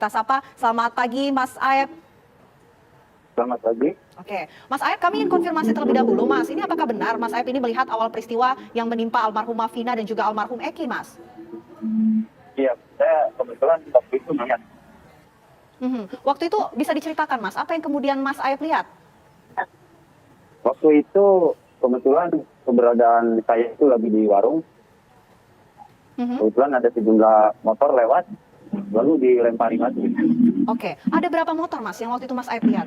Kita sapa, selamat pagi Mas Aep. Selamat pagi. Oke, Mas Aep, kami ingin konfirmasi terlebih dahulu, Mas. Ini apakah benar Mas Aep ini melihat awal peristiwa yang menimpa almarhumah Vina dan juga almarhum Eki, Mas? Iya, saya kebetulan waktu itu melihat. Waktu itu bisa diceritakan, Mas, apa yang kemudian Mas Aep lihat? Waktu itu kebetulan keberadaan saya itu lagi di warung. Kebetulan ada sejumlah motor lewat, lalu dilempari batu. Oke, ada berapa motor, Mas, yang waktu itu Mas Aep lihat?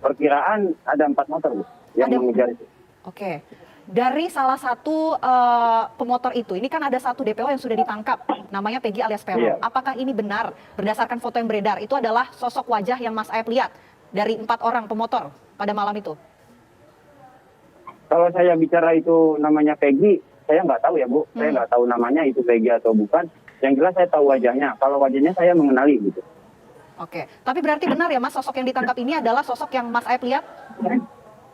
Perkiraan ada 4 motor Bu, yang mengejar itu. Oke, dari salah satu pemotor itu, ini kan ada satu DPO yang sudah ditangkap, namanya Peggy alias Peron. Iya. Apakah ini benar, berdasarkan foto yang beredar, itu adalah sosok wajah yang Mas Aep lihat dari 4 orang pemotor pada malam itu? Kalau saya bicara itu namanya Peggy, saya nggak tahu ya Bu. Saya nggak tahu namanya itu Peggy atau bukan. Yang jelas saya tahu wajahnya. Kalau wajahnya saya mengenali gitu. Oke, tapi berarti benar ya Mas, sosok yang ditangkap ini adalah sosok yang Mas Aep lihat?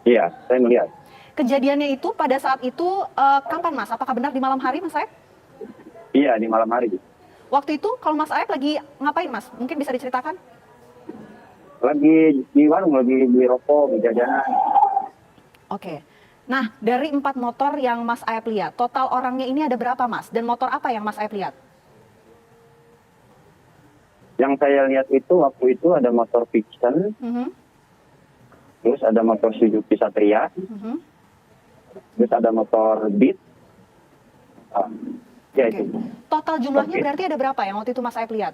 Iya, saya melihat. Kejadiannya itu pada saat itu kapan Mas? Apakah benar di malam hari Mas Aep? Iya, di malam hari. Waktu itu kalau Mas Aep lagi ngapain Mas? Mungkin bisa diceritakan? Lagi di warung, lagi beli rokok, beli jajanan. Oke. Nah, dari 4 motor yang Mas Aep lihat, total orangnya ini ada berapa Mas? Dan motor apa yang Mas Aep lihat? Yang saya lihat itu waktu itu ada motor Vixen, terus ada motor Suzuki Satria, terus ada motor Beat. Ya Oke. itu. Total jumlahnya Oke. berarti ada berapa yang waktu itu Mas Aep lihat?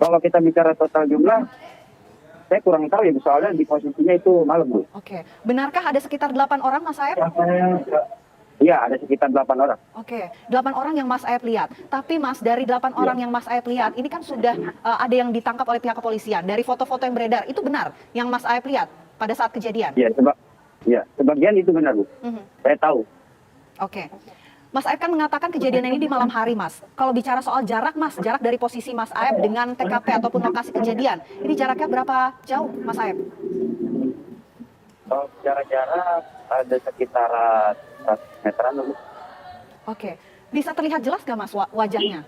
Kalau kita bicara total jumlah, saya kurang tahu ya, soalnya di posisinya itu malam Bu. Oke. Benarkah ada sekitar 8 orang Mas Aep? Iya, ada sekitar 8 orang. Oke, 8 orang yang Mas Aep lihat. Tapi Mas, dari 8 orang yang Mas Aep lihat, ini kan sudah ada yang ditangkap oleh pihak kepolisian. Dari foto-foto yang beredar, itu benar yang Mas Aep lihat pada saat kejadian? Iya, sebagian itu benar Bu. Saya tahu. Oke. Mas Aep kan mengatakan kejadian ini di malam hari, Mas. Kalau bicara soal jarak, Mas, jarak dari posisi Mas Aep dengan TKP ataupun lokasi kejadian, ini jaraknya berapa jauh, Mas Aep? Kalau jarak-jarak ada sekitar 100 meteran Bu. Oke. Bisa terlihat jelas nggak, Mas, wajahnya?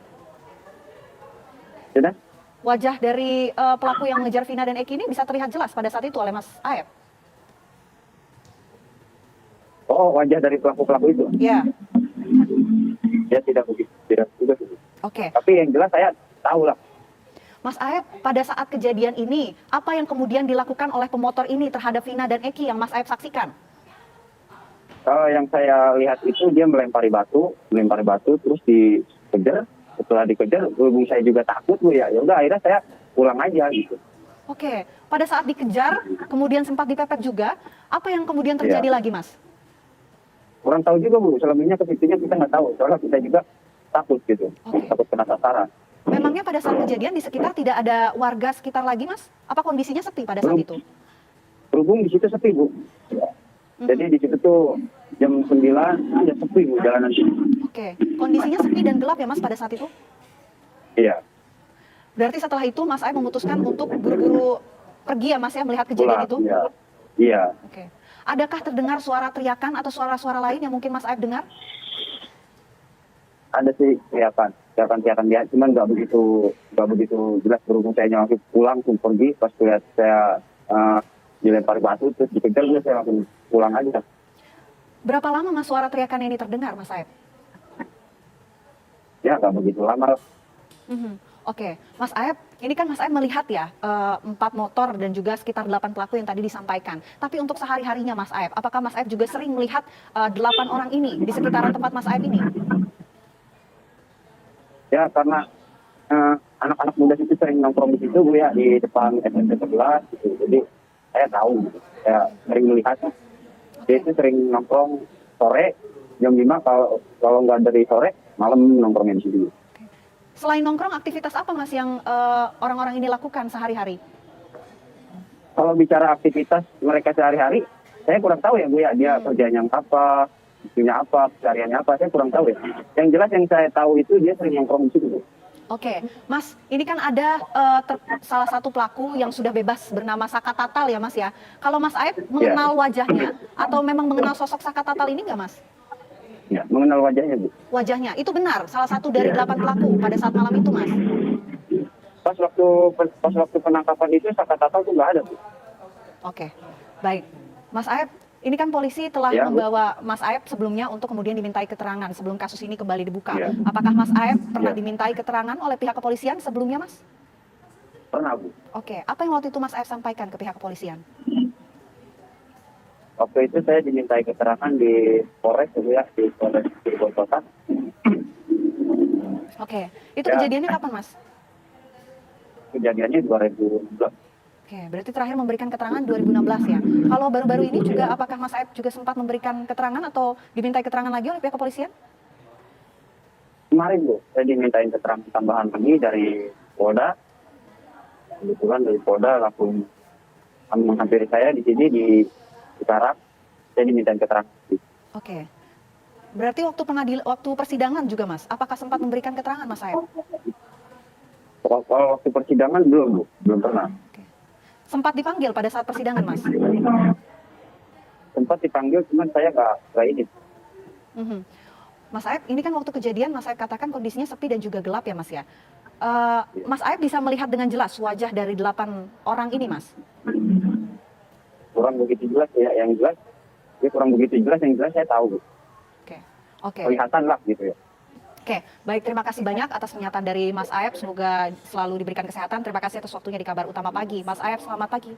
Sudah? Wajah dari pelaku yang mengejar Vina dan Eki ini bisa terlihat jelas pada saat itu oleh Mas Aep? Oh, wajah dari pelaku-pelaku itu? Iya. Ya tidak begitu, tidak juga. Oke. Tapi yang jelas saya tahu lah. Mas Aep, pada saat kejadian ini, apa yang kemudian dilakukan oleh pemotor ini terhadap Vina dan Eki yang Mas Aep saksikan? Kalau yang saya lihat itu dia melempari batu terus dikejar. Setelah dikejar, berhubung saya juga takut Bu ya. Ya udah akhirnya saya pulang aja gitu. Oke, pada saat dikejar, kemudian sempat dipepet juga, apa yang kemudian terjadi lagi, Mas? Kurang tahu juga Bu, selebihnya ke situnya kita nggak tahu. Soalnya kita juga takut gitu, takut kena sasaran. Memangnya pada saat kejadian di sekitar tidak ada warga sekitar lagi, Mas? Apa kondisinya sepi pada saat itu? Berhubung di situ sepi Bu. Jadi di situ tuh jam 9 aja sepi Bu jalanan. Oke, kondisinya sepi dan gelap ya Mas pada saat itu? Iya. Berarti setelah itu Mas Aep memutuskan untuk buru-buru pergi ya Mas ya melihat kejadian itu? Iya. Iya. Oke. Adakah terdengar suara teriakan atau suara-suara lain yang mungkin Mas Aep dengar? Ada sih teriakan dia, cuman nggak begitu jelas. Berhubung saya langsung pulang, langsung pergi. Pas lihat saya dilempar batu terus dikejar, saya langsung pulang aja. Berapa lama Mas suara teriakan ini terdengar Mas Aep? Ya nggak begitu lama. Oke, Mas Aep, ini kan Mas Aep melihat ya 4 motor dan juga sekitar 8 pelaku yang tadi disampaikan. Tapi untuk sehari-harinya Mas Aep, apakah Mas Aep juga sering melihat 8 orang ini di sekitaran tempat Mas Aep ini? Ya karena anak-anak muda itu sering nongkrong di situ Bu ya, di depan SMP 11 gitu. Jadi saya tahu gitu. Saya sering melihatnya. Dia itu sering nongkrong sore jam 5, kalau nggak dari sore malam nongkrongnya di situ. Selain nongkrong, aktivitas apa Mas yang orang-orang ini lakukan sehari-hari? Kalau bicara aktivitas mereka sehari-hari, saya kurang tahu ya Bu ya, dia kerjanya apa, punya apa, pencariannya apa, saya kurang tahu ya. Yang jelas yang saya tahu itu dia sering nongkrong di situ Bu. Oke, Mas, ini kan ada salah satu pelaku yang sudah bebas bernama Saka Tatal ya Mas ya. Kalau Mas Aep mengenal wajahnya atau memang mengenal sosok Saka Tatal ini nggak Mas? Ya, mengenal wajahnya, Bu. Wajahnya, itu benar salah satu dari 8 pelaku pada saat malam itu, Mas? Pas waktu penangkapan itu Sakatata tuh nggak ada, Bu. Oke, baik. Mas Aep, ini kan polisi telah Ya, Bu. membawa Mas Aep sebelumnya untuk kemudian dimintai keterangan sebelum kasus ini kembali dibuka. Ya. Apakah Mas Aep pernah Ya. dimintai keterangan oleh pihak kepolisian sebelumnya, Mas? Pernah, Bu. Oke, apa yang waktu itu Mas Aep sampaikan ke pihak kepolisian? Waktu itu saya dimintai keterangan di Polres, Bu, ya, di Polres Cirebon Kota. Oke, itu Ya. kejadiannya kapan, Mas? Kejadiannya 2016. Oke, berarti terakhir memberikan keterangan 2016 ya. Kalau baru-baru ini juga, apakah Mas Aep juga sempat memberikan keterangan atau dimintai keterangan lagi oleh pihak kepolisian? Kemarin, Bu, saya dimintain keterangan tambahan lagi dari Polda. Kebetulan dari Polda langsung menghampiri saya di sini di Cikarang. Saya dimintain keterangan. Oke. Berarti waktu persidangan juga, Mas, apakah sempat memberikan keterangan, Mas Aep? Kalau waktu persidangan belum, Bu. Belum pernah. Oke. Sempat dipanggil pada saat persidangan, Mas? Sempat dipanggil, cuman saya nggak ini. Mhm. Mas Aep, ini kan waktu kejadian Mas Aep katakan kondisinya sepi dan juga gelap ya, Mas ya. Mas Aep bisa melihat dengan jelas wajah dari 8 orang ini, Mas? Kurang begitu jelas ya, yang jelas. Ya kurang begitu jelas, yang jelas saya tahu, Bu. Oke. Oke. Kelihatan lah gitu ya. Oke, baik, terima kasih banyak atas pernyataan dari Mas Aep. Semoga selalu diberikan kesehatan. Terima kasih atas waktunya di Kabar Utama Pagi. Mas Aep, selamat pagi.